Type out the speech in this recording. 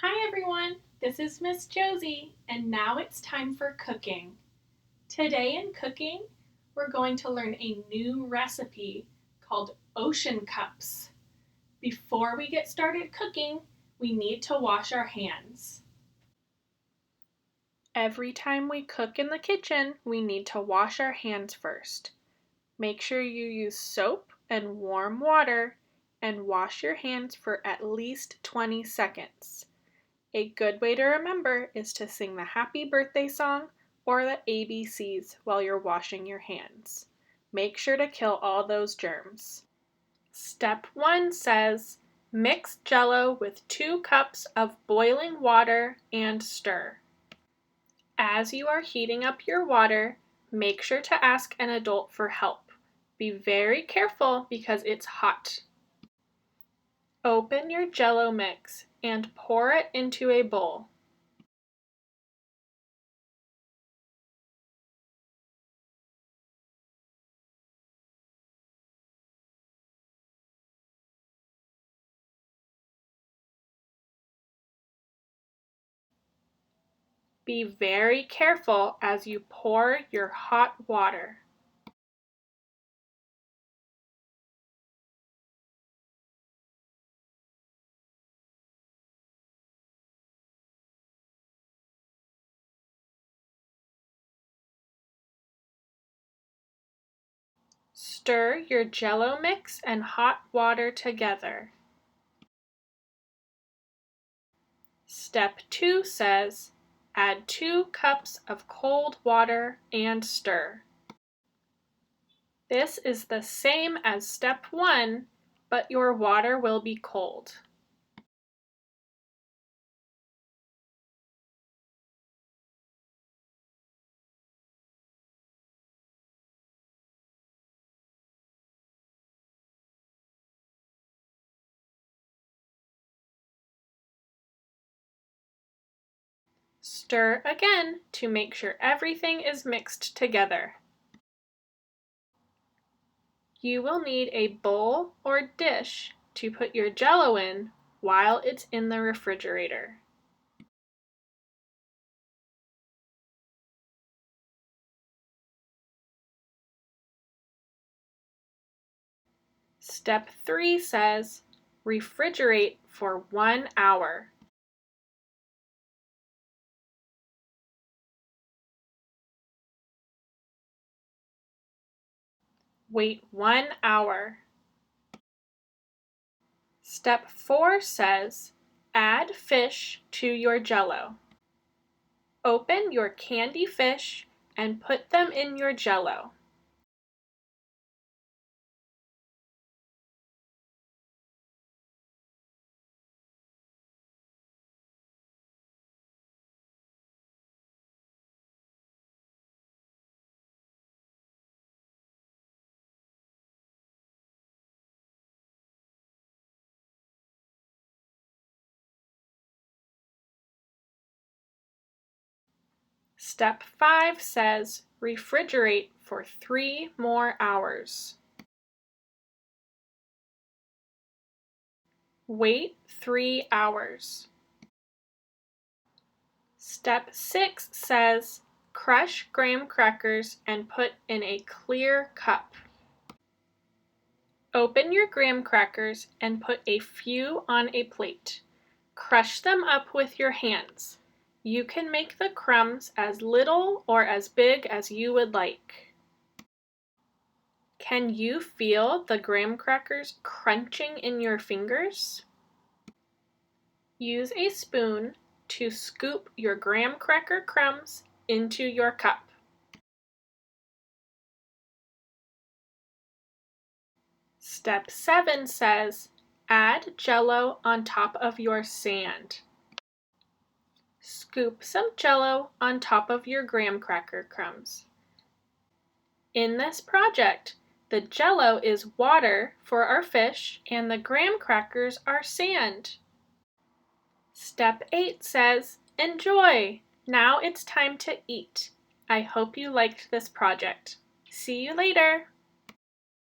Hi everyone, this is Miss Josie, and now it's time for cooking. Today in cooking, we're going to learn a new recipe called ocean cups. Before we get started cooking, we need to wash our hands. Every time we cook in the kitchen, we need to wash our hands first. Make sure you use soap and warm water and wash your hands for at least 20 seconds. A good way to remember is to sing the happy birthday song or the ABCs while you're washing your hands. Make sure to kill all those germs. Step 1 says, mix Jello with 2 cups of boiling water and stir. As you are heating up your water, make sure to ask an adult for help. Be very careful because it's hot. Open your Jello mix and pour it into a bowl. Be very careful as you pour your hot water. Stir your Jello mix and hot water together. Step 2 says, add 2 cups of cold water and stir. This is the same as step 1, but your water will be cold. Stir again to make sure everything is mixed together. You will need a bowl or dish to put your Jello in while it's in the refrigerator. Step 3 says, refrigerate for 1 hour. Wait 1 hour. Step 4 says, add fish to your Jello. Open your candy fish and put them in your Jello. Step 5 says, refrigerate for 3 more hours. Wait 3 hours. Step 6 says, crush graham crackers and put in a clear cup. Open your graham crackers and put a few on a plate. Crush them up with your hands. You can make the crumbs as little or as big as you would like. Can you feel the graham crackers crunching in your fingers? Use a spoon to scoop your graham cracker crumbs into your cup. Step 7 says, add Jello on top of your sand. Scoop some Jello on top of your graham cracker crumbs. In this project, the Jello is water for our fish and the graham crackers are sand. Step 8 says, enjoy! Now it's time to eat. I hope you liked this project. See you later!